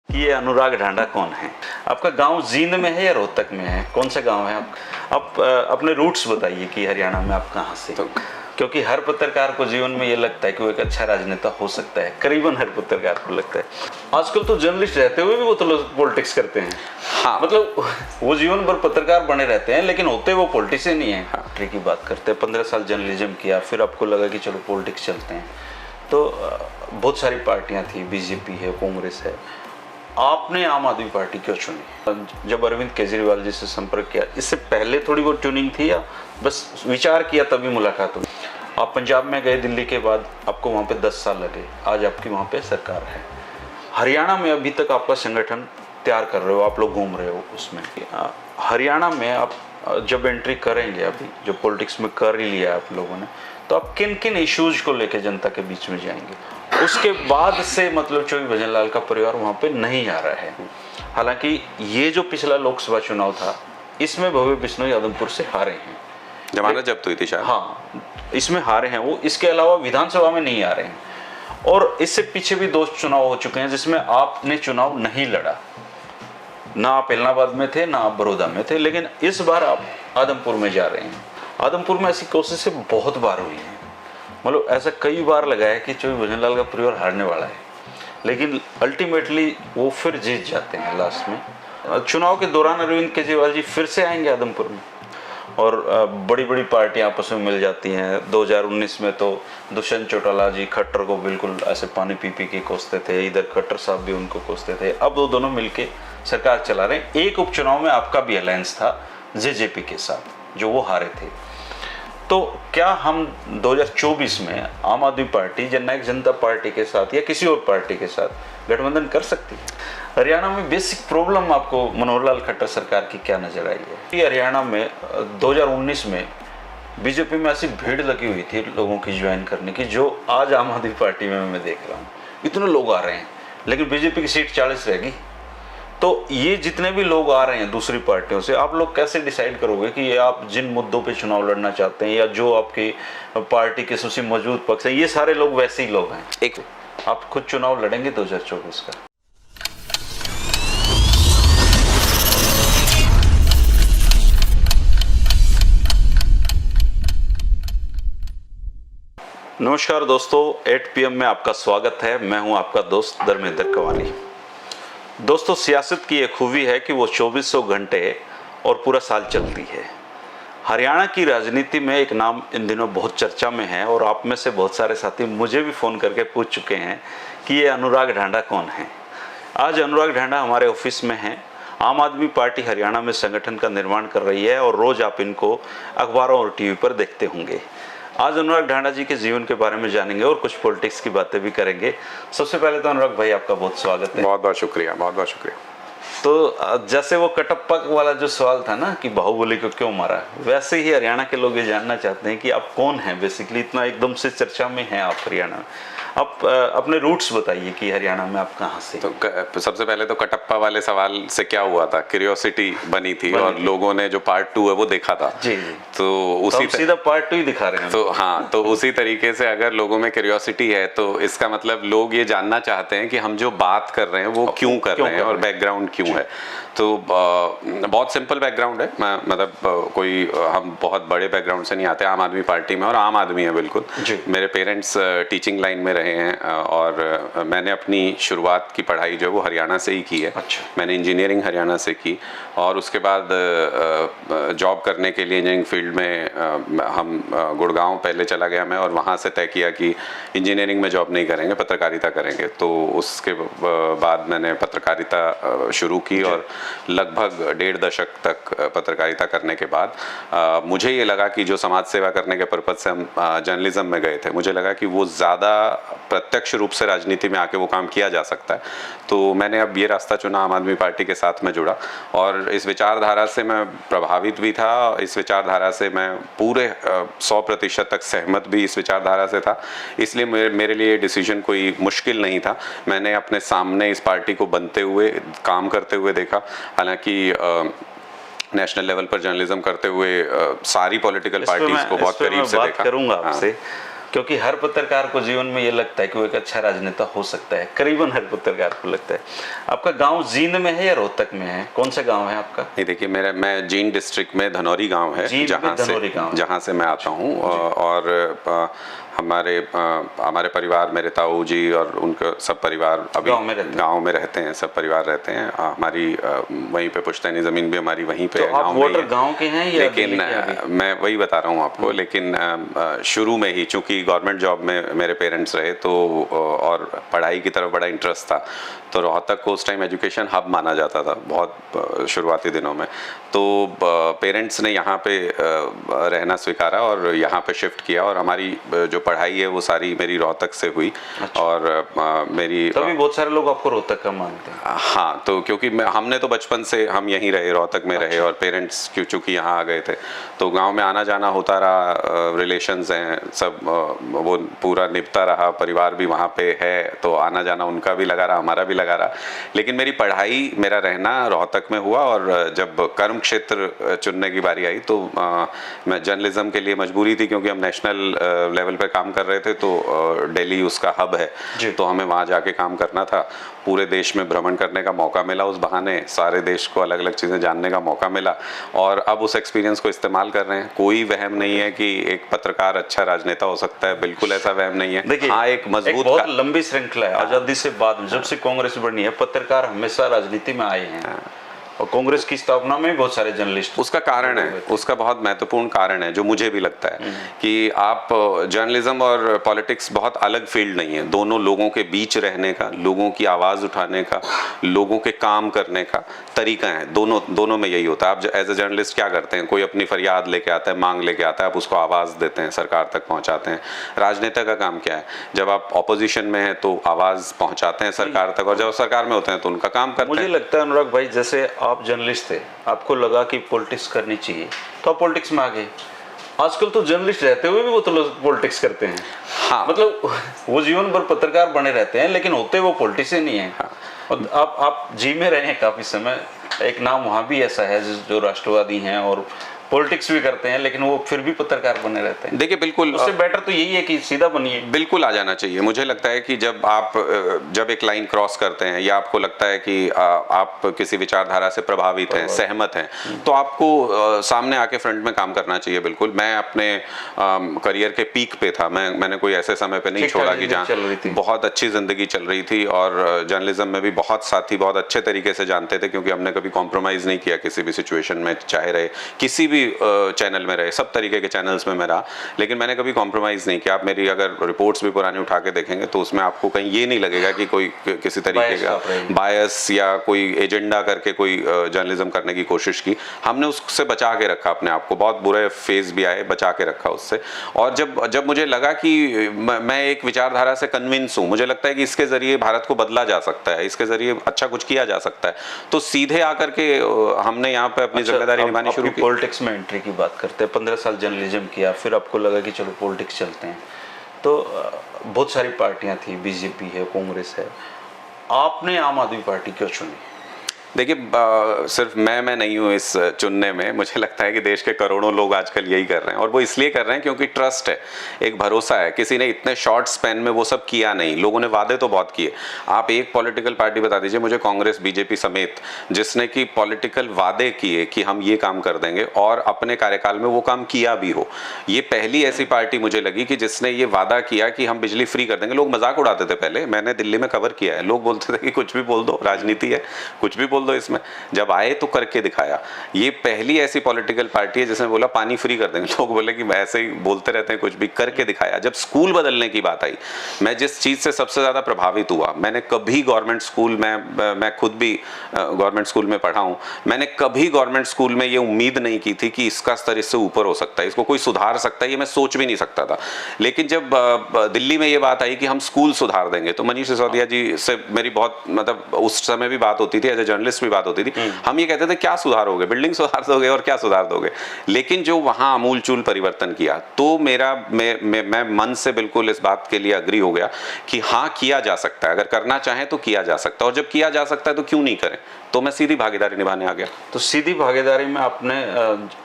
कि ये अनुराग ढांडा कौन है? आपका गांव जींद में है या रोहतक में है? कौन सा गांव है आप अपने रूट्स बताइए कि हरियाणा में आप कहाँ से? क्योंकि हर पत्रकार को जीवन में ये लगता है कि वो एक अच्छा राजनेता हो सकता है, करीबन हर पत्रकार को लगता है। आजकल तो जर्नलिस्ट रहते हुए भी वो तो लोग पॉलिटिक्स करते हैं। हाँ। मतलब वो जीवन भर पत्रकार बने रहते हैं लेकिन होते वो पॉलिटिशियन ही है। हाँ। की बात करते हैं, 15 साल जर्नलिज्म किया, फिर आपको लगा कि चलो पॉलिटिक्स चलते हैं, तो बहुत सारी पार्टियां थी, बीजेपी है, कांग्रेस है, आपने आम आदमी पार्टी क्यों चुनी? जब अरविंद केजरीवाल जी से संपर्क किया, इससे पहले थोड़ी बहुत ट्यूनिंग थी या बस विचार किया तभी मुलाकात हुई? आप पंजाब में गए दिल्ली के बाद, आपको वहाँ पे 10 साल लगे, आज आपकी वहाँ पे सरकार है। हरियाणा में अभी तक आपका संगठन तैयार कर रहे हो, आप लोग घूम रहे हो उसमें। हरियाणा में आप जब एंट्री करेंगे, अभी जो पॉलिटिक्स में कर ही लिया आप लोगों ने, तो आप किन किन इश्यूज को लेकर जनता के बीच में जाएंगे? उसके बाद से मतलब चौधरी भजन लाल का परिवार वहाँ पे नहीं आ रहा है। हालांकि ये जो पिछला लोकसभा चुनाव था, इसमें भव्य बिश्नोई आदमपुर से हारे हैं, जमानत जब्त हुई थी शायद। हाँ, इसमें हारे हैं वो। इसके अलावा विधानसभा में नहीं आ रहे हैं। और इससे पीछे भी 2 चुनाव हो चुके हैं जिसमें आपने चुनाव नहीं लड़ा। ना आप इलाहाबाद में थे, ना आप बड़ौदा में थे, लेकिन इस बार आप आदमपुर में जा रहे हैं। आदमपुर में ऐसी कोशिशें बहुत बार हुई हैं, मतलब ऐसा कई बार लगा है कि चौधरी भजन लाल का परिवार हारने वाला है, लेकिन अल्टीमेटली वो फिर जीत जाते हैं लास्ट में। चुनाव के दौरान अरविंद केजरीवाल जी फिर से आएंगे आदमपुर में और बड़ी बड़ी पार्टियां आपस में मिल जाती हैं। 2019 में तो दुष्यंत चौटाला जी खट्टर को बिल्कुल ऐसे पानी पी पी के कोसते थे, इधर खट्टर साहब भी उनको कोसते थे। अब वो दोनों मिलके सरकार चला रहे हैं। एक उपचुनाव में आपका भी अलायंस था जेजेपी के साथ, जो वो हारे थे। तो क्या हम 2024 में आम आदमी पार्टी जननायक जनता पार्टी के साथ या किसी और पार्टी के साथ गठबंधन कर सकती है? हरियाणा में बेसिक प्रॉब्लम आपको मनोहर लाल खट्टर सरकार की क्या नजर आई है? कि हरियाणा में 2019 में बीजेपी में ऐसी भीड़ लगी हुई थी लोगों की ज्वाइन करने की, जो आज आम आदमी पार्टी में मैं देख रहा हूँ। इतने लोग आ रहे हैं लेकिन बीजेपी की सीट 40 रहेगी। तो ये जितने भी लोग आ रहे हैं दूसरी पार्टियों से, आप लोग कैसे डिसाइड करोगे कि ये आप जिन मुद्दों पे चुनाव लड़ना चाहते हैं या जो आपकी पार्टी के सबसे मजबूत पक्ष है, ये सारे लोग वैसे ही लोग हैं? एक आप खुद चुनाव लड़ेंगे 2024 का? नमस्कार दोस्तों, 8 PM में आपका स्वागत है। मैं हूं आपका दोस्त धर्मेंद्र कवाली। दोस्तों, सियासत की एक खूबी है कि वो 2400 घंटे और पूरा साल चलती है। हरियाणा की राजनीति में एक नाम इन दिनों बहुत चर्चा में है और आप में से बहुत सारे साथी मुझे भी फ़ोन करके पूछ चुके हैं कि ये अनुराग ढांडा कौन है। आज अनुराग ढांडा हमारे ऑफिस में हैं। आम आदमी पार्टी हरियाणा में संगठन का निर्माण कर रही है और रोज़ आप इनको अखबारों और टीवी पर देखते होंगे। आज अनुराग ढांडा जी के जीवन के बारे में जानेंगे और कुछ पॉलिटिक्स की बातें भी करेंगे। सबसे पहले तो अनुराग भाई, आपका बहुत स्वागत है। बहुत बहुत शुक्रिया, बहुत बहुत शुक्रिया। तो जैसे वो कटप्पा वाला जो सवाल था ना कि बाहुबली को क्यों मारा, वैसे ही हरियाणा के लोग ये जानना चाहते हैं कि आप कौन हैं बेसिकली, इतना एकदम से चर्चा में हैं आप हरियाणा में। आप अपने रूट्स बताइए कि हरियाणा में आप कहाँ से? तो सबसे पहले तो कटप्पा वाले सवाल से क्या हुआ था, क्यूरियोसिटी बनी थी और लोगों ने जो पार्ट 2 है वो देखा था। जी जी। तो उसी सीधा पार्ट 2 ही दिखा रहे हैं। तो हाँ, तो उसी तरीके से अगर लोगों में क्यूरियोसिटी है तो इसका मतलब लोग ये जानना चाहते हैं कि हम जो बात कर रहे हैं वो क्यों कर रहे हैं और बैकग्राउंड क्यों है। तो बहुत सिंपल बैकग्राउंड है। मतलब कोई हम बहुत बड़े बैकग्राउंड से नहीं आते आम आदमी पार्टी में, और आम आदमी है बिल्कुल। मेरे पेरेंट्स टीचिंग लाइन में रहे हैं और मैंने अपनी शुरुआत की पढ़ाई जो है वो हरियाणा से ही की है। अच्छा। मैंने इंजीनियरिंग हरियाणा से की और उसके बाद जॉब करने के लिए इंजीनियरिंग फील्ड में हम गुड़गांव पहले चला गया मैं, और वहाँ से तय किया कि इंजीनियरिंग में जॉब नहीं करेंगे, पत्रकारिता करेंगे। तो उसके बाद मैंने पत्रकारिता शुरू की और लगभग 1.5 दशक तक पत्रकारिता करने के बाद मुझे ये लगा कि जो समाज सेवा करने के पर्पज से हम जर्नलिज्म में गए थे, मुझे लगा कि वो ज़्यादा प्रत्यक्ष रूप से राजनीति में आके वो काम किया जा सकता है। तो मैंने अब ये रास्ता चुना, आम आदमी पार्टी के साथ में जुड़ा और इस विचारधारा से मैं प्रभावित भी था। इस विचारधारा से मैं पूरे 100% तक सहमत भी इस विचारधारा से था। इसलिए मेरे लिए डिसीजन कोई मुश्किल नहीं था। मैंने अपने सामने इस पार्टी को बनते हुए, काम करते हुए देखा। हालांकि नेशनल लेवल पर जर्नलिज्म करते हुए सारी पॉलिटिकल पार्टीज को बहुत करीब से देखा। करूंगा आपसे, क्योंकि हर पत्रकार को जीवन में ये लगता है कि वो एक अच्छा राजनेता हो सकता है, करीबन हर पत्रकार को लगता है। आपका गांव जींद में है या रोहतक में है, कौन सा गांव है आपका? नहीं, देखिए मैं जींद डिस्ट्रिक्ट में धनौरी गांव है, जहाँ से मैं आता हूँ। और हमारे परिवार, मेरे ताऊ जी और उनका सब परिवार अभी गांव में रहते हैं, सब परिवार रहते हैं। हमारी वहीं पे पुश्तैनी ज़मीन भी हमारी वहीं पे तो आप वोटर गांव के हैं या? लेकिन मैं वही बता रहा हूँ आपको, लेकिन शुरू में ही चूंकि गवर्नमेंट जॉब में मेरे पेरेंट्स रहे तो और पढ़ाई की तरफ बड़ा इंटरेस्ट था, तो रोहतक को उस टाइम एजुकेशन हब माना जाता था बहुत शुरुआती दिनों में। तो पेरेंट्स ने यहाँ पे रहना स्वीकारा और यहाँ पे शिफ्ट किया, और हमारी जो पढ़ाई है वो सारी मेरी रोहतक से हुई। अच्छा। और मेरी तभी बहुत सारे लोग आपको रोहतक का मानते हैं। हाँ, तो क्योंकि हमने तो बचपन से हम यहीं रहे, रोहतक में रहे, और पेरेंट्स चूँकि यहाँ आ गए थे तो गांव में आना जाना होता रहा, रिलेशंस हैं सब, वो पूरा निभता रहा, परिवार भी वहाँ पे है, तो आना जाना उनका भी लगा रहा, हमारा भी लगा रहा। लेकिन मेरी पढ़ाई, मेरा रहना रोहतक में हुआ, और जब कर्म क्षेत्र चुनने की बारी आई तो मैं जर्नलिज्म के लिए मजबूरी थी, क्योंकि हम नेशनल लेवल पे काम कर रहे थे, तो दिल्ली उसका हब है, तो हमें वहाँ जाके काम करना था। पूरे देश में भ्रमण करने का मौका मिला, उस बहाने सारे देश को अलग अलग चीज़ें जानने का मौका मिला, और अब उस एक्सपीरियंस को इस्तेमाल कर रहे हैं। कोई वहम नहीं है कि एक पत्रकार अच्छा राजनेता हो सकता है, बिल्कुल ऐसा वहम नहीं है। देखिए, हाँ, एक मजबूत बहुत लंबी श्रृंखला है। आजादी से बाद जब से कांग्रेस बनी है, पत्रकार हमेशा राजनीति में आए हैं, और कांग्रेस की स्थापना में बहुत सारे जर्नलिस्ट। उसका कारण है, उसका बहुत महत्वपूर्ण कारण है जो मुझे भी लगता है कि आप जर्नलिज्म और पॉलिटिक्स बहुत अलग फील्ड नहीं है। दोनों लोगों के बीच रहने का, लोगों की आवाज़ उठाने का, लोगों के काम करने का तरीका है। दोनों में यही होता है। आप एज ए जर्नलिस्ट क्या करते हैं, कोई अपनी फरियाद लेके आता है, मांग लेके आता है, आप उसको आवाज़ देते हैं, सरकार तक पहुँचाते हैं। राजनेता का काम क्या है, जब आप ऑपोजिशन में हैं तो आवाज़ पहुँचाते हैं सरकार तक, और जब सरकार में होते हैं तो उनका काम करते हैं। मुझे लगता है अनुराग भाई, जैसे आप जर्नलिस्ट थे, आपको लगा कि पॉलिटिक्स करनी चाहिए तो आप पॉलिटिक्स में आ गए। आजकल तो जर्नलिस्ट रहते हुए भी वो तो लोग पॉलिटिक्स करते हैं। हाँ, मतलब वो जीवन भर पत्रकार बने रहते हैं, लेकिन होते वो पॉलिटिशियन नहीं है। हाँ। और आप जी में रहे हैं काफी समय, एक नाम वहाँ भी ऐसा है जो राष्ट्रवादी हैं और पॉलिटिक्स भी करते हैं, लेकिन वो फिर भी पत्रकार बने रहते हैं। देखिए, बिल्कुल उससे बेटर तो यही है कि सीधा बनिए। बिल्कुल आ जाना चाहिए। मुझे लगता है कि जब एक लाइन क्रॉस करते हैं, या आपको लगता है कि आप किसी विचारधारा से प्रभावित हैं, सहमत हैं, तो आपको सामने आके फ्रंट में काम करना चाहिए। बिल्कुल, मैं अपने करियर के पीक पे था। मैंने कोई ऐसे समय पे नहीं छोड़ा कि जहाँ बहुत अच्छी जिंदगी चल रही थी, और जर्नलिज्म में भी बहुत साथी बहुत अच्छे तरीके से जानते थे, क्योंकि हमने कभी कॉम्प्रोमाइज़ नहीं किया किसी भी सिचुएशन में, चाहे रहे किसी भी चैनल में रहे, सब तरीके के चैनल्स में मैं रहा, लेकिन मैंने कभी कॉम्प्रोमाइज़ नहीं किया। आप मेरी अगर रिपोर्ट्स भी पुरानी उठा के देखेंगे तो उसमें आपको कहीं ये नहीं लगेगा कि कोई किसी तरीके का बायस या कोई एजेंडा करके कोई जर्नलिज्म करने की कोशिश की। हमने उससे बचा के रखा अपने आप को, बहुत बुरे फेज भी आए, बचा के रखा उससे। और जब मुझे लगा कि मैं एक विचारधारा से कन्विंस हूँ, मुझे लगता है कि इसके जरिए भारत को बदला जा सकता है, इसके जरिए अच्छा कुछ किया जा सकता है, तो सीधे आकर के हमने यहाँ पे अपनी जिम्मेदारी निभानी शुरू की। पॉलिटिक्स में एंट्री की बात करते हैं, 15 साल जर्नलिज्म किया, फिर आपको लगा कि चलो पॉलिटिक्स चलते हैं, तो बहुत सारी पार्टियां थी, बीजेपी है, कांग्रेस है, आपने आम आदमी पार्टी क्यों चुनी? देखिए, सिर्फ मैं नहीं हूँ इस चुनने में। मुझे लगता है कि देश के करोड़ों लोग आजकल यही कर रहे हैं, और वो इसलिए कर रहे हैं क्योंकि ट्रस्ट है, एक भरोसा है। किसी ने इतने शॉर्ट स्पैन में वो सब किया नहीं। लोगों ने वादे तो बहुत किए। आप एक पॉलिटिकल पार्टी बता दीजिए मुझे, कांग्रेस बीजेपी समेत, जिसने कि पॉलिटिकल वादे किए कि हम ये काम कर देंगे, और अपने कार्यकाल में वो काम किया भी हो। ये पहली ऐसी पार्टी मुझे लगी कि जिसने ये वादा किया कि हम बिजली फ्री कर देंगे। लोग मजाक उड़ाते थे पहले, मैंने दिल्ली में कवर किया है, लोग बोलते थे कि कुछ भी बोल दो, राजनीति है, कुछ भी बोल दो इसमें। जब आए तो करके दिखाया। ये पहली ऐसी पॉलिटिकल पार्टी है जिसने बोला पानी फ्री कर देंगे। लोग बोले कि ऐसे ही बोलते रहते हैं, कुछ भी करके दिखाया। जब स्कूल बदलने की बात आई, मैं जिस चीज़ से सबसे ज़्यादा प्रभावित हुआ, मैंने कभी गवर्नमेंट स्कूल में, मैं खुद भी गवर्नमेंट स्कूल में पढ़ा हूँ, मैंने कभी गवर्नमेंट स्कूल में ये उम्मीद नहीं की थी कि इसका स्तर इससे ऊपर हो सकता है, इसको कोई सुधार सकता है, ये मैं सोच भी नहीं सकता था। लेकिन जब दिल्ली में ये बात आई कि हम स्कूल सुधार देंगे, तो मनीष सिसोदिया जी से मेरी बहुत, मतलब उस समय भी बात होती थी, एज ए जर्नलिस्ट भी बात होती थी। हम ये कहते थे क्या सुधार होगे, बिल्डिंग सुधार दोगे और क्या सुधार दोगे। लेकिन जो वहां अमूलचूल परिवर्तन किया, तो मैं मन से बिल्कुल इस बात के लिए अग्री हो गया कि हाँ, किया जा सकता है, अगर करना चाहें तो किया जा सकता है, और जब किया जा सकता है तो क्यों नहीं करें। तो मैं सीधी भागीदारी निभाने आ गया। तो सीधी भागीदारी में आपने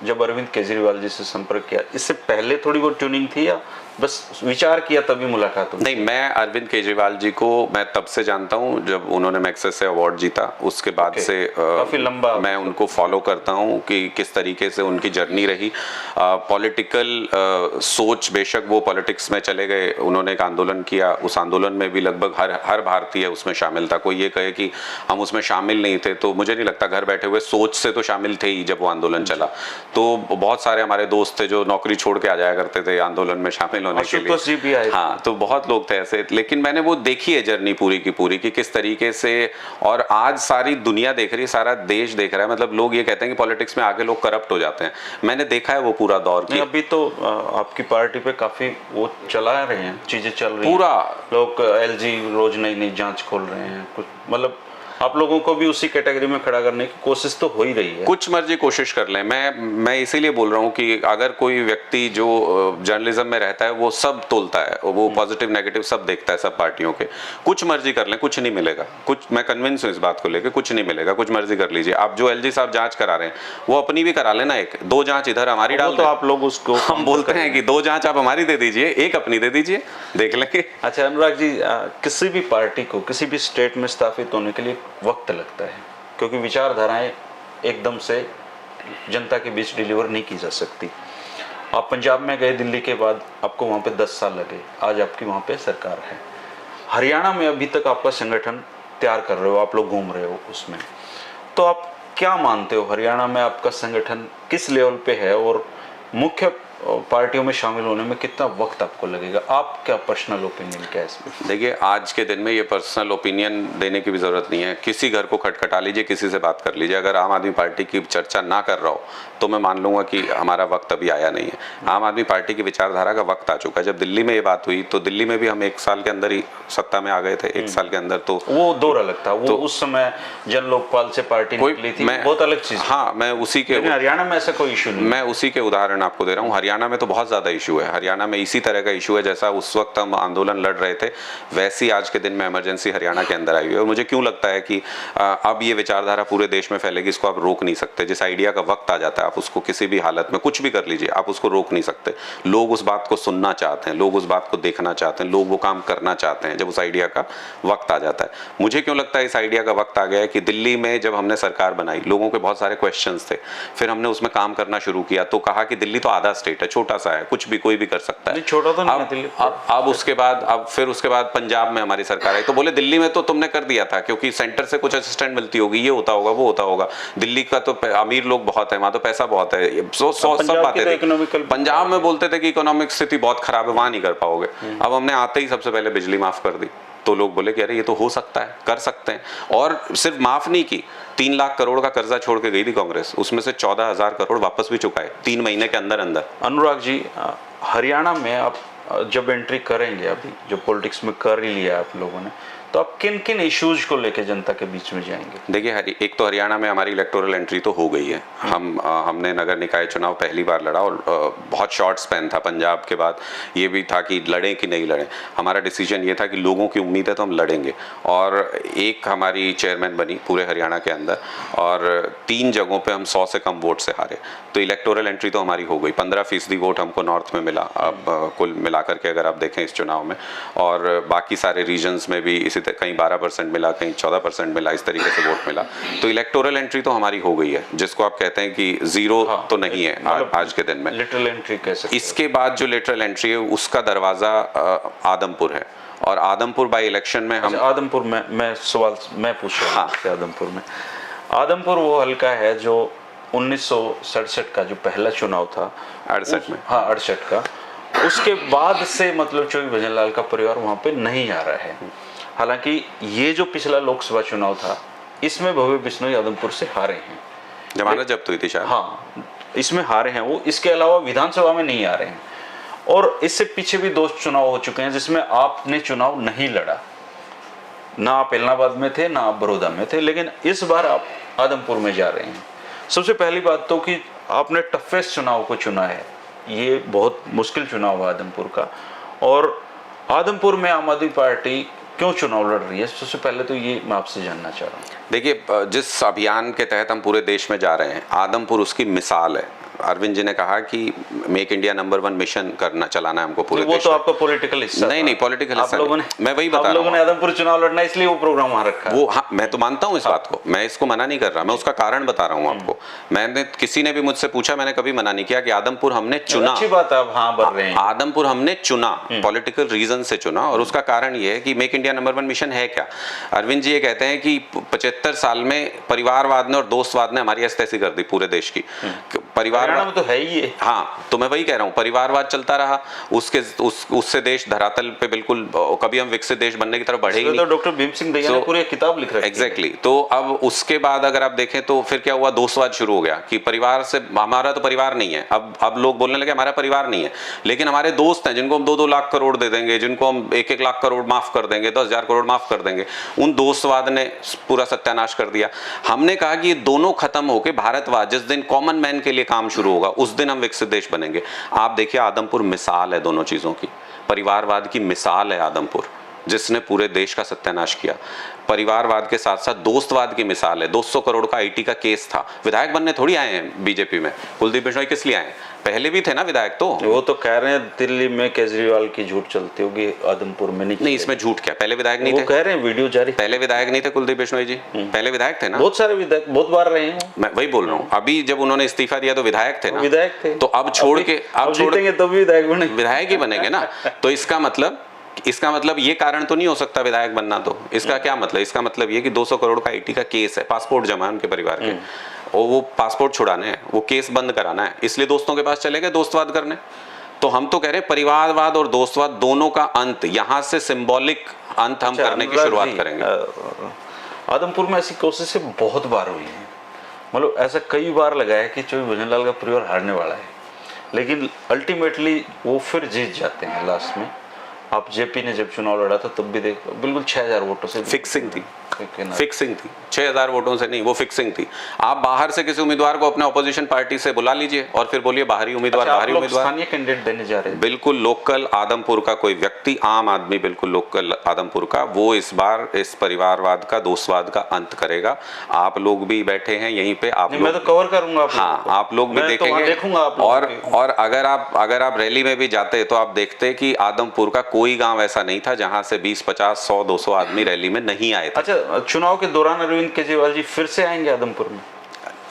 जब अरविंद केजरीवाल जी से संपर्क किया, इससे पहले थोड़ी बहुत ट्यूनिंग थी या बस विचार किया तभी मुलाकात हुई? नहीं, मैं अरविंद केजरीवाल जी को मैं तब से जानता हूं जब उन्होंने मैग्सेस से अवार्ड जीता, उसके बाद से काफी लंबा मैं उनको फॉलो करता हूं कि किस तरीके से उनकी जर्नी रही। पॉलिटिकल सोच, बेशक वो पॉलिटिक्स में चले गए, उन्होंने एक आंदोलन किया, उस आंदोलन में भी लगभग हर भारतीय उसमें शामिल था। कोई ये कहे कि हम उसमें शामिल नहीं थे तो मुझे नहीं लगता, घर बैठे हुए सोच से तो शामिल थे ही जब वो आंदोलन चला। तो बहुत सारे हमारे दोस्त थे जो नौकरी छोड़ के आ जाया करते थे आंदोलन में शामिल होने के लिए। भी आए। हाँ, तो बहुत लोग थे ऐसे, लेकिन मैंने वो देखी है जर्नी पूरी की पूरी कि किस तरीके से, और आज सारी दुनिया देख रही है, सारा देश देख रहा है। मतलब लोग ये कहते हैं कि पॉलिटिक्स में आगे लोग करप्ट हो जाते हैं, मैंने देखा है वो पूरा दौर की। अभी तो आपकी पार्टी पे काफी वो चला रहे हैं, चीजें चल रही पूरा हैं। लोग एलजी रोज नई नई जांच खोल रहे हैं, कुछ मतलब आप लोगों को भी उसी कैटेगरी में खड़ा करने की कोशिश तो हो ही रही है। कुछ मर्जी कोशिश कर लें। मैं इसीलिए बोल रहा हूँ कि अगर कोई व्यक्ति जो जर्नलिज्म में रहता है वो सब तोलता है, वो पॉजिटिव नेगेटिव सब देखता है सब पार्टियों के, कुछ मर्जी कर लें, कुछ नहीं मिलेगा। कुछ, मैं कन्विंस हूँ इस बात को लेकर, कुछ नहीं मिलेगा, कुछ मर्जी कर लीजिए। आप जो एलजी साहब जांच करा रहे हैं वो अपनी भी करा लेना, एक दो जांच इधर हमारी डाल, तो आप लोग उसको, हम बोलते हैं कि दो जांच आप हमारी दे दीजिए, एक अपनी दे दीजिए, देख लेंगे। अच्छा अनुराग जी, किसी भी पार्टी को किसी भी स्टेट में स्थापित होने के लिए वक्त लगता है, क्योंकि विचारधाराएं एकदम से जनता के बीच डिलीवर नहीं की जा सकती। आप पंजाब में गए दिल्ली के बाद, आपको वहां पे 10 साल लगे, आज आपकी वहां पे सरकार है। हरियाणा में अभी तक आपका संगठन तैयार कर रहे हो, आप लोग घूम रहे हो उसमें, तो आप क्या मानते हो हरियाणा में आपका संगठन किस लेवल पे है और मुख्य पार्टियों में शामिल होने में कितना वक्त आपको लगेगा? आप क्या पर्सनल ओपिनियन क्या है इसमें? देखिए, आज के दिन में ये पर्सनल ओपिनियन देने की भी जरूरत नहीं है। किसी घर को खटखटा लीजिए, किसी से बात कर लीजिए, अगर आम आदमी पार्टी की चर्चा ना कर रहा हो तो मैं मान लूंगा कि हमारा वक्त अभी आया नहीं है। आम आदमी पार्टी की विचारधारा का वक्त आ चुका है। जब दिल्ली में ये बात हुई तो दिल्ली में भी हम 1 साल के अंदर ही सत्ता में आ गए थे, 1 साल के अंदर। तो वो दौर अलग था, वो तो, उस समय जन लोकपाल से पार्टी निकली थी, बहुत अलग चीज। हाँ, मैं उसी के, हरियाणा में ऐसा कोई इशू नहीं, मैं उसी के उदाहरण आपको दे रहा हूँ। हरियाणा में तो बहुत ज्यादा इशू है, हरियाणा में इसी तरह का इशू है जैसा उस वक्त हम आंदोलन लड़ रहे थे, वैसी आज के दिन में इमरजेंसी हरियाणा के अंदर आई हुई है। और मुझे क्यों लगता है कि अब ये विचारधारा पूरे देश में फैलेगी, इसको आप रोक नहीं सकते। जिस आइडिया का वक्त आ जाता है आप उसको किसी भी हालत में कुछ भी कर लीजिए, आप उसको रोक नहीं सकते। लोग उस बात को सुनना चाहते हैं, लोग उस बात को देखना चाहते हैं, लोग वो काम करना चाहते हैं जब उस आइडिया का वक्त आ जाता है। मुझे क्यों लगता है इस आइडिया का वक्त आ गया है कि दिल्ली में जब हमने सरकार बनाई, लोगों के बहुत सारे क्वेश्चंस थे, फिर हमने उसमें काम करना शुरू किया, तो कहा कि दिल्ली तो आधा स्टेट है, छोटा सा है, कुछ भी कोई भी कर सकता है। छोटा तो नहीं है दिल्ली। अब उसके बाद, अब फिर उसके बाद पंजाब में हमारी सरकार आई, तो बोले दिल्ली में तो तुमने कर दिया था क्योंकि सेंटर से कुछ असिस्टेंट मिलती होगी, ये होता होगा, वो होता होगा। दिल्ली का तो अमीर लोग बहुत है, वहां तो पैसा बहुत है, सब बातें थी। पंजाब में बोलते थे कि इकोनॉमिक स्थिति बहुत खराब है, वहां नहीं कर पाओगे। अब हमने आते ही सबसे पहले बिजली माफ कर दी, तो लोग बोले कि अरे ये तो हो सकता है, कर सकते हैं। और सिर्फ माफ नहीं की, 3 लाख करोड़ का कर्जा छोड़ के गई थी कांग्रेस, उसमें से 14,000 करोड़ वापस भी चुकाए 3 महीने के अंदर अंदर। अनुराग जी, हरियाणा में आप जब एंट्री करेंगे, अभी जो पॉलिटिक्स में कर ही लिया आप लोगों ने, तो आप किन किन इश्यूज को लेकर जनता के बीच में जाएंगे? देखिए, एक तो हरियाणा में हमारी इलेक्टोरल एंट्री तो हो गई है। हमने नगर निकाय चुनाव पहली बार लड़ा और बहुत शॉर्ट स्पैन था। पंजाब के बाद ये भी था कि लड़ें कि नहीं लड़ें। हमारा डिसीजन ये था कि लोगों की उम्मीद है तो हम लड़ेंगे, और एक हमारी चेयरमैन बनी पूरे हरियाणा के अंदर, और 3 जगहों पे हम 100 से कम वोट से हारे। तो इलेक्टोरल एंट्री तो हमारी हो गई। 15% वोट हमको नॉर्थ में मिला, अब कुल मिलाकर के अगर आप देखें इस चुनाव में, और बाकी सारे रीजन्स में भी इसी कहीं 12% मिला, कहीं 14% मिला, इस तरीके से वोट मिला। तो इलेक्टोरल एंट्री तो हमारी हो गई है, जिसको आप कहते हैं कि जीरो तो नहीं है आज के दिन में। लिटरल एंट्री कह सकते हैं। इसके बाद जो लिटरल एंट्री है उसका दरवाजा आदमपुर है, और आदमपुर बाई इलेक्शन में हम आदमपुर में मैं सवाल मैं पूछ रहा हूँ। आदमपुर वो हल्का है जो 1967 का जो पहला चुनाव था, 68 में, हाँ 68 का, उसके बाद से मतलब चौधरी भजनलाल का परिवार वहां पे नहीं आ रहा है। हालांकि ये जो पिछला लोकसभा चुनाव था, इसमें भव्य बिश्नोई आदमपुर से हारे हैं, जमानत जब्त हुई थी शायद। हाँ, इसमें हारे हैं वो। इसके अलावा विधानसभा में नहीं आ रहे हैं, और इससे पीछे भी 2 चुनाव हो चुके हैं जिसमें आपने चुनाव नहीं लड़ा। ना आप इलाहाबाद में थे, ना आप बड़ौदा में थे, लेकिन इस बार आप आदमपुर में जा रहे हैं। सबसे पहली बात तो कि आपने टफेस्ट चुनाव को चुना है, ये बहुत मुश्किल चुनाव है आदमपुर का। और आदमपुर में आम आदमी पार्टी क्यों चुनाव लड़ रही है, सबसे पहले तो ये मैं आपसे जानना चाह रहा हूँ। देखिए, जिस अभियान के तहत हम पूरे देश में जा रहे हैं, आदमपुर उसकी मिसाल है। अरविंद जी ने कहा कि मेक इंडिया नंबर 1 मिशन करना चलाना है हमको पूरे वो देश तो में। आपका पॉलिटिकल हिस्सा नहीं था। नहीं पॉलिटिकल आप हिस्सा लोगों नहीं। ने मैं वही बता आप रहा लोगों हूँ। ने आदमपुर चुनाव लड़ना इसलिए वो प्रोग्राम वहां रखा है। वो हाँ, मैं तो मानता हूँ इस बात को, मैं इसको मना नहीं कर रहा, मैं उसका कारण बता रहा हूँ आपको। मैंने, किसी ने भी मुझसे पूछा, मैंने कभी मना नहीं किया कि आदमपुर हमने चुना। अच्छी बात है, आप हाँ बढ़ रहे हैं। आदमपुर हमने चुना, पॉलिटिकल रीजन से चुना, और उसका कारण ये है कि मेक इंडिया नंबर 1 मिशन है क्या। अरविंद जी ये कहते हैं कि 75 साल में परिवारवाद ने और दोस्तवाद ने हमारी ऐसी कर दी पूरे देश की। हरियाणा में तो है ही ये। हाँ, तो मैं वही कह रहा हूँ, परिवारवाद चलता रहा, उससे देश धरातल पे बिल्कुल कभी हम विकसित देश बनने की तरफ बढ़े ही नहीं। तो डॉक्टर भीम सिंह दहिया ने पूरी किताब लिख रखी है। एग्जैक्टली। तो अब उसके बाद अगर आप देखें तो फिर क्या हुआ, दोस्तवाद शुरू हो गया कि परिवार से, हमारा तो परिवार नहीं है। अब लोग बोलने लगे हमारा परिवार नहीं है, लेकिन हमारे दोस्त हैं जिनको हम 2-2 लाख करोड़ दे देंगे, जिनको हम 1-1 लाख करोड़ माफ कर देंगे, 10,000 करोड़ माफ कर देंगे। उन दोस्तवाद ने पूरा सत्यानाश कर दिया। हमने कहा कि ये दोनों खत्म होकर भारतवाद, जिस दिन कॉमन मैन के लिए काम शुरू होगा उस दिन हम विकसित देश बनेंगे। आप देखिए आदमपुर मिसाल है दोनों चीजों की, परिवारवाद की मिसाल है आदमपुर, जिसने पूरे देश का सत्यानाश किया। परिवारवाद के साथ साथ दोस्तवाद की मिसाल है। 200 करोड़ का आईटी का केस था, विधायक बनने थोड़ी आए हैं बीजेपी में। कुलदीप बिश्नोई किस लिए आए? पहले भी थे ना विधायक। तो वो तो कह रहे हैं दिल्ली में केजरीवाल की झूठ चलती होगी, आदमपुर में नहीं। इसमें झूठ क्या, पहले विधायक नहीं वो थे? कह रहे हैं वीडियो जारी। पहले विधायक नहीं थे कुलदीप बिश्नोई जी? पहले विधायक थे ना। बहुत सारे विधायक बहुत बार रहे हैं। मैं वही बोल रहा हूँ, अभी जब उन्होंने इस्तीफा दिया तो विधायक थे ना। विधायक थे। तो अब छोड़ के, अब जीतेंगे तो भी विधायक बनेंगे, विधायक ही बनेंगे ना। तो इसका मतलब ये कारण तो नहीं हो सकता विधायक बनना। तो इसका क्या मतलब? इसका मतलब ये कि 200 करोड़ का आईटी का केस है, पासपोर्ट जमा है उनके परिवार के, और वो पासपोर्ट छुड़ाने हैं, वो केस बंद कराना है, इसलिए दोस्तों के पास चले गए दोस्तवाद करने। तो हम तो कह रहे हैं परिवारवाद और दोस्तवाद दोनों का अंत, यहां से सिंबॉलिक अंत हम करने की शुरुआत करेंगे। आदमपुर में ऐसी कोशिशें बहुत बार हुई हैं, मतलब ऐसा कई बार लगा है कि चौबे भजनलाल का परिवार हारने वाला है, लेकिन अल्टीमेटली वो फिर जीत जाते हैं लास्ट में। आप जेपी ने जब चुनाव लड़ा था तब भी देखो बिल्कुल 6,000 वोटों से फिक्सिंग थी, फिक्सिंग थी, 6,000 वोटों से नहीं, वो फिक्सिंग थी। आप बाहर से किसी उम्मीदवार को अपने ऑपोजिशन पार्टी से बुला लीजिए और फिर बोलिए बाहरी उम्मीदवार, बाहरी उम्मीदवार। स्थानीय कैंडिडेट देने जा रहे हैं, बिल्कुल लोकल आदमपुर का कोई व्यक्ति, आम आदमी, बिल्कुल लोकल आदमपुर का, वो इस बार इस परिवारवाद का, दोस्तवाद का अंत करेगा। आप लोग भी बैठे हैं यहीं पे, आप मैं तो कवर करूंगा। हाँ, आप लोग भी देखेंगे। और अगर आप रैली में भी जाते तो आप देखते कि आदमपुर का कोई गांव ऐसा नहीं था जहां से 20, 50, 100, 200 आदमी रैली में नहीं आए थे। अच्छा, चुनाव के दौरान अरविंद केजरीवाल जी फिर से आएंगे आदमपुर में?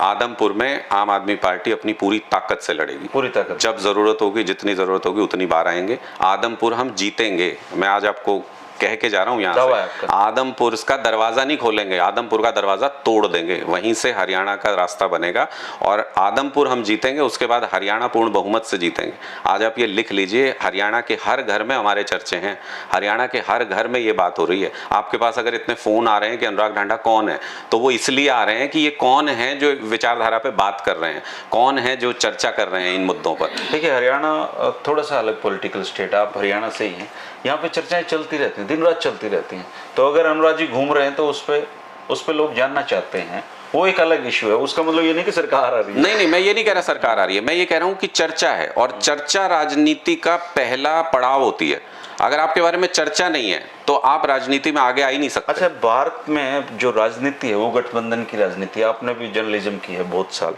आदमपुर में आम आदमी पार्टी अपनी पूरी ताकत से लड़ेगी, पूरी ताकत। जब जरूरत होगी, जितनी जरूरत होगी उतनी बार आएंगे। आदमपुर हम जीतेंगे, मैं आज आपको कह के जा रहा हूँ यहाँ से। आदमपुर का दरवाजा नहीं खोलेंगे, आदमपुर का दरवाजा तोड़ देंगे, वहीं से हरियाणा का रास्ता बनेगा और आदमपुर हम जीतेंगे। उसके बाद हरियाणा पूर्ण बहुमत से जीतेंगे। आज आप ये लिख लीजिए, हरियाणा के हर घर में हमारे चर्चे हैं, हरियाणा के हर घर में ये बात हो रही है। आपके पास अगर इतने फोन आ रहे हैं कि अनुराग ढांडा कौन है, तो वो इसलिए आ रहे हैं कि ये कौन है जो विचारधारा पे बात कर रहे हैं, कौन है जो चर्चा कर रहे हैं इन मुद्दों पर। देखिए, हरियाणा थोड़ा सा अलग पॉलिटिकल स्टेट, आप हरियाणा से ही हैं, यहाँ पे चर्चाएं चलती रहती हैं, दिन रात चलती रहती हैं। तो अगर अनुराग जी घूम रहे हैं तो उस पे लोग जानना चाहते हैं, वो एक अलग इशू है। उसका मतलब ये नहीं कि सरकार आ रही है। नहीं, मैं ये नहीं कह रहा सरकार आ रही है, मैं ये कह रहा हूँ कि चर्चा है, और चर्चा राजनीति का पहला पड़ाव होती है। अगर आपके बारे में चर्चा नहीं है तो आप राजनीति में आगे आ ही नहीं सकते। अच्छा, भारत में जो राजनीति है वो गठबंधन की राजनीति है। आपने भी जर्नलिज्म की है बहुत साल,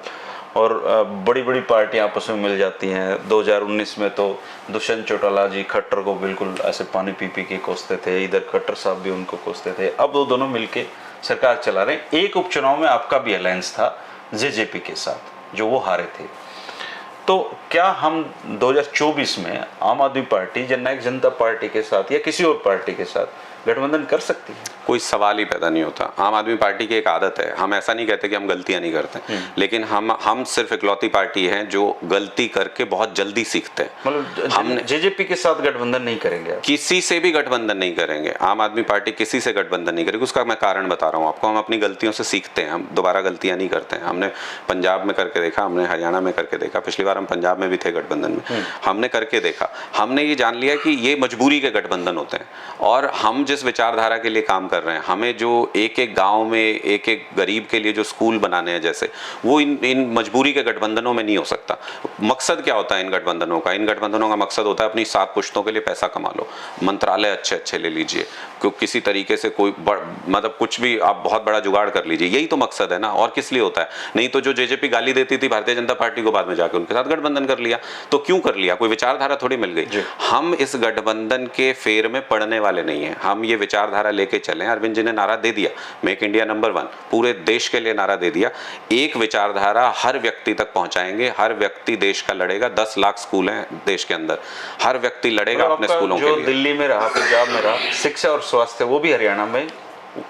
और बड़ी बड़ी पार्टियां आपस में मिल जाती हैं। 2019 में तो दुष्यंत चौटाला जी खट्टर को बिल्कुल ऐसे पानी पी पी के कोसते थे, इधर खट्टर साहब भी उनको कोसते थे। अब वो दोनों मिलके सरकार चला रहे हैं। एक उपचुनाव में आपका भी अलायंस था जेजेपी के साथ, जो वो हारे थे। तो क्या हम 2024 में आम आदमी पार्टी जननायक जनता पार्टी के साथ या किसी और पार्टी के साथ गठबंधन कर सकती है? कोई सवाल ही पैदा नहीं होता। आम आदमी पार्टी की एक आदत है, हम ऐसा नहीं कहते कि हम गलतियां नहीं करते, लेकिन हम सिर्फ इकलौती पार्टी है जो गलती करके बहुत जल्दी सीखते हैं। मतलब हमने जेजेपी के साथ गठबंधन नहीं करेंगे आप? किसी से भी गठबंधन नहीं करेंगे। आम आदमी पार्टी किसी से गठबंधन नहीं करेगी। उसका मैं कारण बता रहा हूँ आपको। हम अपनी गलतियों से सीखते हैं, हम दोबारा गलतियां नहीं करते हैं। हमने पंजाब में करके देखा, हमने हरियाणा में करके देखा, पिछली बार हम पंजाब में भी थे गठबंधन में, हमने करके देखा। हमने ये जान लिया कि ये मजबूरी के गठबंधन होते हैं, और हम जिस विचारधारा के लिए काम कर रहे हैं, हमें जो एक एक गांव में एक एक गरीब के लिए जो स्कूल बनाने हैं जैसे, वो इन मजबूरी के गठबंधनों में नहीं हो सकता। मकसद क्या होता है इन गठबंधनों का? इन गठबंधनों का मकसद होता है अपनी 7 पुश्तों के लिए पैसा कमा लो, मंत्रालय अच्छे अच्छे ले लीजिए, किसी तरीके से कोई मतलब कुछ भी आप बहुत बड़ा जुगाड़ कर लीजिए, यही तो मकसद है ना, और किस लिए होता है? नहीं तो जो जेजेपी गाली देती थी भारतीय जनता पार्टी को, बाद में जाके उनके साथ गठबंधन कर लिया। तो क्यों कर लिया? कोई विचारधारा थोड़ी मिल गई। हम इस गठबंधन के फेर में पड़ने वाले नहीं है, हम ये विचारधारा लेके चले। अरविंद जी ने नारा दे दिया, मेक इंडिया नंबर 1, पूरे देश के लिए नारा दे दिया। एक विचारधारा हर व्यक्ति तक पहुंचाएंगे, हर व्यक्ति देश का लड़ेगा। 10 लाख स्कूल हैं देश के अंदर, हर व्यक्ति लड़ेगा अपने स्कूलों के लिए। दिल्ली में रहा, पंजाब में रहा, शिक्षा और स्वास्थ्य, वो भी हरियाणा में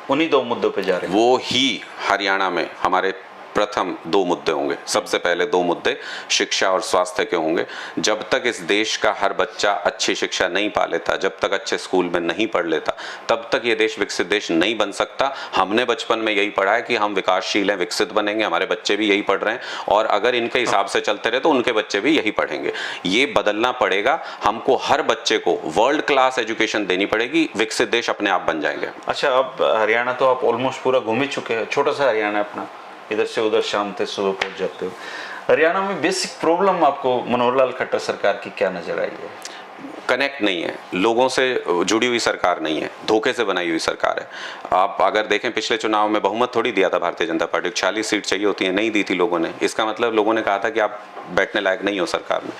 उन्हीं 2 मुद्दों पे जा रहे हैं। वो ही हरियाणा में हमारे प्रथम 2 मुद्दे होंगे। सबसे पहले 2 मुद्दे शिक्षा और स्वास्थ्य के होंगे। जब तक इस देश का हर बच्चा अच्छी शिक्षा नहीं पा लेता, जब तक अच्छे स्कूल में नहीं पढ़ लेता, तब तक ये देश विकसित देश नहीं बन सकता। हमने बचपन में यही पढ़ा है कि हम विकासशील हैं, विकसित बनेंगे, हमारे बच्चे भी यही पढ़ रहे हैं, और अगर इनके हिसाब से चलते रहे तो उनके बच्चे भी यही पढ़ेंगे। ये बदलना पड़ेगा हमको, हर बच्चे को वर्ल्ड क्लास एजुकेशन देनी पड़ेगी, विकसित देश अपने आप बन जाएंगे। अच्छा, अब हरियाणा तो आप ऑलमोस्ट पूरा घूम ही चुके हैं, छोटा सा हरियाणा है अपना, इधर से उधर शाम से सुबह पहुंच जाते हो। हरियाणा में बेसिक प्रॉब्लम आपको मनोहर लाल खट्टर सरकार की क्या नजर आई है? कनेक्ट नहीं है, लोगों से जुड़ी हुई सरकार नहीं है, धोखे से बनाई हुई सरकार है। आप अगर देखें, पिछले चुनाव में बहुमत थोड़ी दिया था भारतीय जनता पार्टी को, 40 सीट चाहिए होती है, नहीं दी थी लोगों ने। इसका मतलब लोगों ने कहा था कि आप बैठने लायक नहीं हो सरकार में।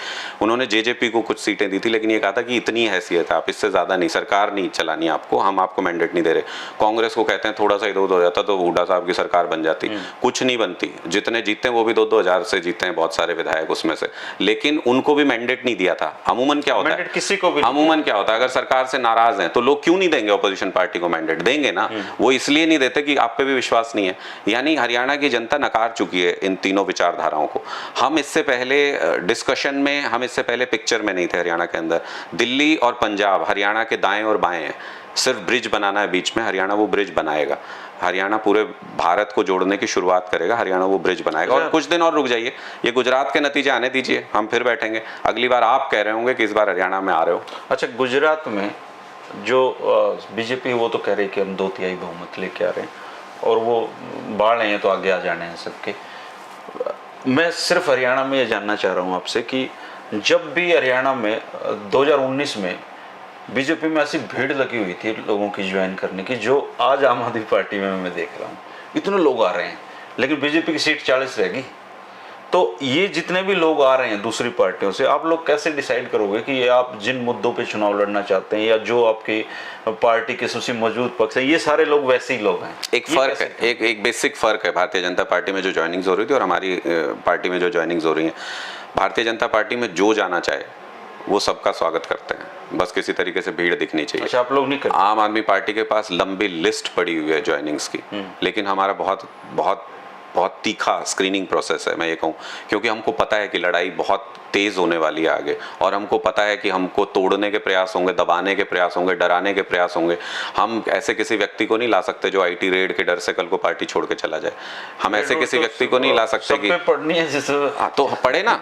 उन्होंने जेजेपी को कुछ सीटें दी थी, लेकिन ये कहा था कि इतनी हैसियत है, आप इससे ज़्यादा नहीं, सरकार नहीं चलानी आपको, हम आपको मैंडेट नहीं दे रहे। कांग्रेस को कहते हैं थोड़ा सा इधर उधर हो जाता तो हुड्डा साहब की सरकार बन जाती। कुछ नहीं बनती, जितने जीते हैं वो भी 2-2 हज़ार से जीते हैं बहुत सारे विधायक उसमें से, लेकिन उनको भी मैंडेट नहीं दिया था। अमूमन क्या होता है, किसी को भी अमूमन क्या होता है, अगर सरकार से नाराज हैं तो लोग क्यों नहीं देंगे अपोजिशन पार्टी को मैंडेट? देंगे ना, वो इसलिए नहीं देते कि आप पे भी विश्वास नहीं है। यानी हरियाणा की जनता नकार चुकी है इन तीनों विचारधाराओं को। हम इससे पहले डिस्कशन में, हम इससे पहले पिक्चर में नहीं थे हरियाणा के अंदर। दिल्ली और पंजाब हरियाणा के दाएं और बाएं हैं, सिर्फ ब्रिज बनाना है बीच में, हरियाणा वो ब्रिज बनाएगा। हरियाणा पूरे भारत को जोड़ने की शुरुआत करेगा, हरियाणा वो ब्रिज बनाएगा। और कुछ दिन और रुक जाइए, ये गुजरात के नतीजे आने दीजिए, हम फिर बैठेंगे। अगली बार आप कह रहे होंगे कि इस बार हरियाणा में आ रहे हो। अच्छा, गुजरात में जो बीजेपी, वो तो कह रही है कि हम 2/3 बहुमत लेके आ रहे हैं, और वो बाढ़ हैं तो आगे आ जाने हैं सबके। मैं सिर्फ हरियाणा में ये जानना चाह रहा हूँ आपसे कि जब भी हरियाणा में 2019 में बीजेपी में ऐसी भीड़ लगी हुई थी लोगों की ज्वाइन करने की, जो आज आम आदमी पार्टी में मैं देख रहा हूँ, इतने लोग आ रहे हैं, लेकिन बीजेपी की सीट 40 रहेगी। तो ये जितने भी लोग आ रहे हैं दूसरी पार्टियों से, आप लोग कैसे डिसाइड करोगे कि ये आप जिन मुद्दों पे चुनाव लड़ना चाहते हैं, या जो आपकी पार्टी के सबसे मजबूत पक्ष है, ये सारे लोग वैसे ही लोग हैं? एक फर्क है, एक बेसिक फर्क है भारतीय जनता पार्टी में जो ज्वाइनिंग्स हो रही थी और हमारी पार्टी में जो ज्वाइनिंग्स हो रही हैं। भारतीय जनता पार्टी में जो जाना चाहे वो सबका स्वागत करते हैं, बस किसी तरीके से भीड़ दिखनी चाहिए। अच्छा, आप लोग नहीं करते? आम आदमी पार्टी के पास लंबी लिस्ट पड़ी हुई है ज्वाइनिंग्स की, लेकिन हमारा बहुत बहुत बहुत तीखा स्क्रीनिंग प्रोसेस है, मैं ये कहूँ, क्योंकि हमको पता है कि लड़ाई बहुत तेज होने वाली है आगे, और हमको पता है कि हमको तोड़ने के प्रयास होंगे, दबाने के प्रयास होंगे, डराने के प्रयास होंगे। हम ऐसे किसी व्यक्ति को नहीं ला सकते जो आईटी रेड के डर से कल को पार्टी छोड़ के चला जाए। हम ऐसे किसी व्यक्ति को नहीं ला सकते कि पढ़नी है तो पढ़े ना।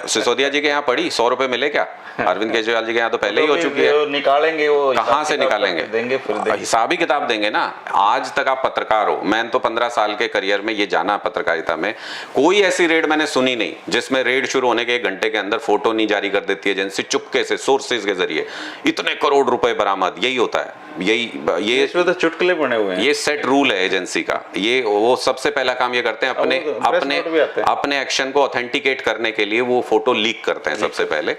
सिसोदिया जी के यहाँ पढ़ी, 100 रुपए मिले क्या? अरविंद केजरीवाल जी के यहाँ तो पहले ही हो चुकी है। निकालेंगे वो, कहाँ से निकालेंगे? देंगे, फिर हिसाबी किताब देंगे ना। आज तक आप पत्रकार हो, मैंने तो 15 साल के करियर में ये जाना पत्रकारिता में, कोई ऐसी रेड मैंने सुनी नहीं जिसमें रेड शुरू होने के 1 घंटे के अंदर फोटो नहीं जारी कर देती एजेंसी, चुपके से सोर्सेज के जरिए इतने करोड़ रुपए बरामद। यही होता है, ये इसमें तो चुटकुले बने हुए हैं। ये सेट रूल है एजेंसी का। ये वो सबसे पहला काम ये करते हैं, अपने एक्शन को ऑथेंटिकेट करने के लिए वो फोटो लीक करते हैं सबसे पहले।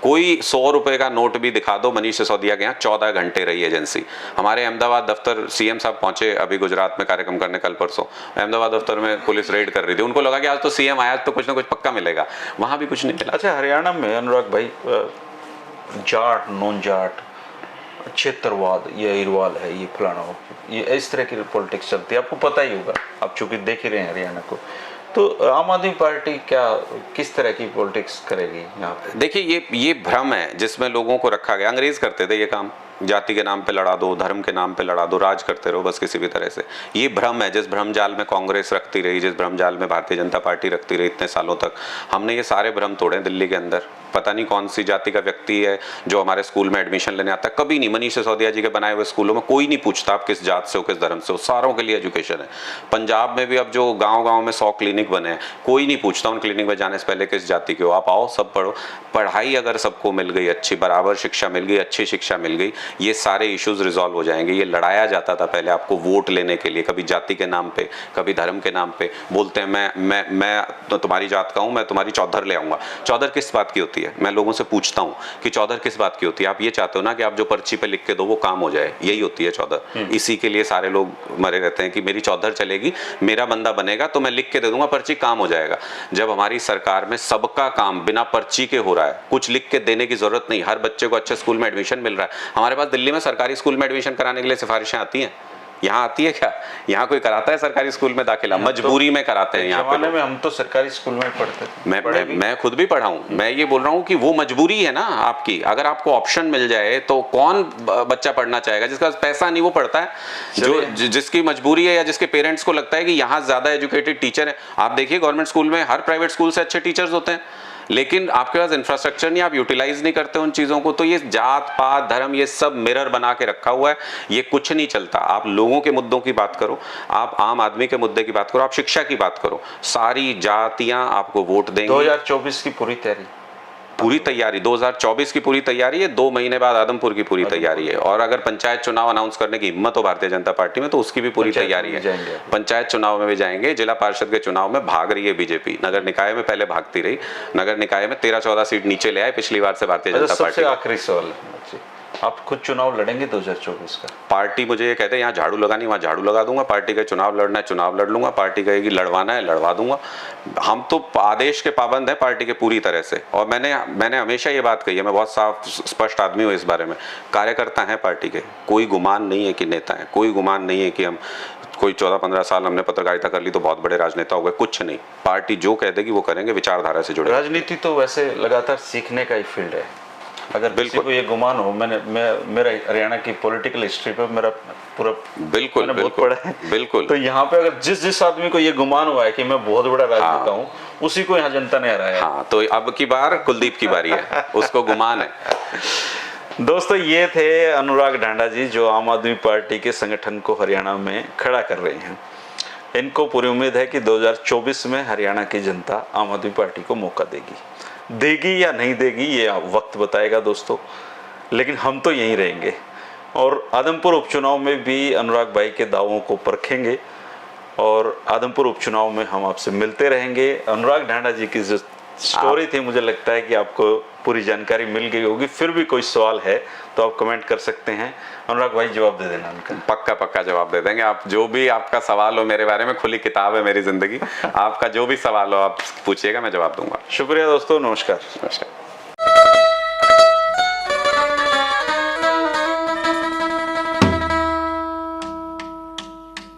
कोई 100 रुपए का नोट भी दिखा दो मनीष सिसोदिया के यहाँ, 14 घंटे रही एजेंसी। हमारे अहमदाबाद दफ्तर सीएम साहब पहुंचे अभी गुजरात में कार्यक्रम करने, कल परसों अहमदाबाद दफ्तर में पुलिस रेड कर रही थी। उनको लगा कि आज तो सीएम आया तो कुछ ना कुछ पक्का मिलेगा, वहां भी कुछ नहीं मिला। अच्छा, हरियाणा में अनुराग भाई, जाट, नॉन जाट, क्षेत्रवाद, ये अहिरवाल है, ये फलाना हो, ये इस तरह की पॉलिटिक्स चलती है, आपको पता ही होगा, आप चूंकि देख ही रहे हैं हरियाणा को। तो आम आदमी पार्टी क्या किस तरह की पॉलिटिक्स करेगी यहाँ पे? देखिए, ये भ्रम है जिसमें लोगों को रखा गया। अंग्रेज करते थे ये काम, जाति के नाम पे लड़ा दो, धर्म के नाम पे लड़ा दो, राज करते रहो बस किसी भी तरह से। ये भ्रम है, जिस भ्रम जाल में कांग्रेस रखती रही, जिस भ्रम जाल में भारतीय जनता पार्टी रखती रही इतने सालों तक, हमने ये सारे भ्रम तोड़े दिल्ली के अंदर। पता नहीं कौन सी जाति का व्यक्ति है जो हमारे स्कूल में एडमिशन लेने आता है, कभी नहीं। मनीष सिसोदिया जी के बनाए हुए स्कूलों में कोई नहीं पूछता आप किस जात से हो, किस धर्म से हो, सारों के लिए एजुकेशन है। पंजाब में भी अब जो गांव-गांव में 100 क्लिनिक बने हैं, कोई नहीं पूछता उन क्लिनिक में जाने से पहले किस जाति के हो, आप आओ सब पढ़ो। पढ़ाई अगर सबको मिल गई अच्छी, बराबर शिक्षा मिल गई, अच्छी शिक्षा मिल गई, ये सारे इश्यूज रिजॉल्व हो जाएंगे। ये लड़ाया जाता था पहले आपको वोट लेने के लिए, कभी जाति के नाम पे, कभी धर्म के नाम पे। बोलते हैं मैं तो तुम्हारी जात का हूं, मैं तुम्हारी चौधर ले आऊंगा। चौधर किस बात की होती है? मैं लोगों से पूछता हूं कि चौधर किस बात की होती है? आप ये चाहते हो ना कि आप जो पर्ची पे लिख के दो वो काम हो जाए, यही होती है चौधर। इसी के लिए सारे लोग मरे रहते हैं कि मेरी चौधर चलेगी, मेरा बंदा बनेगा तो मैं लिख के दे दूंगा पर्ची, काम हो जाएगा। जब हमारी सरकार में सबका काम बिना पर्ची के हो रहा है, कुछ लिख के देने की जरूरत नहीं, हर बच्चे को अच्छे स्कूल में एडमिशन मिल रहा है। हमारे पास दिल्ली में सरकारी स्कूल में एडमिशन कराने के लिए सिफारिशें आती हैं, यहाँ आती है क्या? यहाँ कोई कराता है सरकारी स्कूल में दाखिला? मजबूरी में कराते हैं। यहाँ पे में हम तो सरकारी स्कूल में पढ़ते थे, मैं खुद भी पढ़ा हूँ। मैं ये बोल रहा हूँ कि वो मजबूरी है ना आपकी। अगर आपको ऑप्शन मिल जाए तो कौन बच्चा पढ़ना चाहेगा? जिसका पैसा नहीं वो पढ़ता है, जो जिसकी मजबूरी है या जिसके पेरेंट्स को लगता है कि यहाँ ज्यादा एजुकेटेड टीचर है। आप देखिए गवर्नमेंट स्कूल में, हर प्राइवेट स्कूल से अच्छे टीचर्स होते हैं, लेकिन आपके पास इंफ्रास्ट्रक्चर नहीं, आप यूटिलाइज नहीं करते उन चीजों को। तो ये जात पात धर्म ये सब मिरर बना के रखा हुआ है, ये कुछ नहीं चलता। आप लोगों के मुद्दों की बात करो, आप आम आदमी के मुद्दे की बात करो, आप शिक्षा की बात करो, सारी जातियां आपको वोट देंगी। 2024 की पूरी तैयारी 2024 की पूरी तैयारी है। 2 महीने बाद आदमपुर की पूरी तैयारी है। और अगर पंचायत चुनाव अनाउंस करने की हिम्मत हो भारतीय जनता पार्टी में तो उसकी भी पूरी तैयारी है। पंचायत चुनाव में भी जाएंगे, जिला पार्षद के चुनाव में भाग रही है बीजेपी। नगर निकाय में पहले भागती रही, नगर निकाय में 13-14 सीट नीचे ले आए पिछली बार से भारतीय जनता पार्टी। सबसे आखिरी सवाल, आप खुद चुनाव लड़ेंगे 2024 का? पार्टी मुझे ये कहते हैं यहाँ झाड़ू लगानी, वहाँ झाड़ू लगा दूंगा। पार्टी का चुनाव लड़ना है, चुनाव लड़ लूंगा। पार्टी कहेगी लड़वाना है, लड़वा दूंगा। हम तो आदेश के पाबंद हैं पार्टी के पूरी तरह से। और मैंने हमेशा ये बात कही है, मैं बहुत साफ स्पष्ट आदमी हूँ इस बारे में। कार्यकर्ता हैं पार्टी के, कोई गुमान नहीं है कि नेता है, कोई गुमान नहीं है कि हम कोई 14-15 साल हमने पत्रकारिता कर ली तो बहुत बड़े राजनेता हो गए, कुछ नहीं। पार्टी जो कह देगी वो करेंगे, विचारधारा से जुड़े। राजनीति तो वैसे लगातार सीखने का ही फील्ड है। अगर किसी को ये गुमान हो, मेरा हरियाणा की पॉलिटिकल हिस्ट्री पे मेरा पूरा बिल्कुल बहुत पढ़ा है, बिल्कुल। तो यहाँ पे अगर जिस आदमी को ये गुमान हुआ है कि मैं बहुत बड़ा राजनेता हूँ, उसी को यहाँ जनता ने हराया। हाँ, तो अब की बार कुलदीप की बारी है, उसको गुमान है। दोस्तों, ये थे अनुराग ढांडा जी, जो आम आदमी पार्टी के संगठन को हरियाणा में खड़ा कर रहे हैं। इनको पूरी उम्मीद है कि 2024 में हरियाणा की जनता आम आदमी पार्टी को मौका देगी या नहीं देगी, ये वक्त बताएगा दोस्तों। लेकिन हम तो यहीं रहेंगे और आदमपुर उपचुनाव में भी अनुराग भाई के दावों को परखेंगे और आदमपुर उपचुनाव में हम आपसे मिलते रहेंगे। अनुराग ढांडा जी की जो स्टोरी थी, मुझे लगता है कि आपको पूरी जानकारी मिल गई होगी। फिर भी कोई सवाल है तो आप कमेंट कर सकते हैं, अनुराग भाई जवाब दे देना उनका। पक्का जवाब दे देंगे। आप जो भी आपका सवाल हो मेरे बारे में, खुली किताब है मेरी जिंदगी, आपका जो भी सवाल हो आप पूछिएगा, मैं जवाब दूंगा। शुक्रिया दोस्तों, नमस्कार। नमस्कार।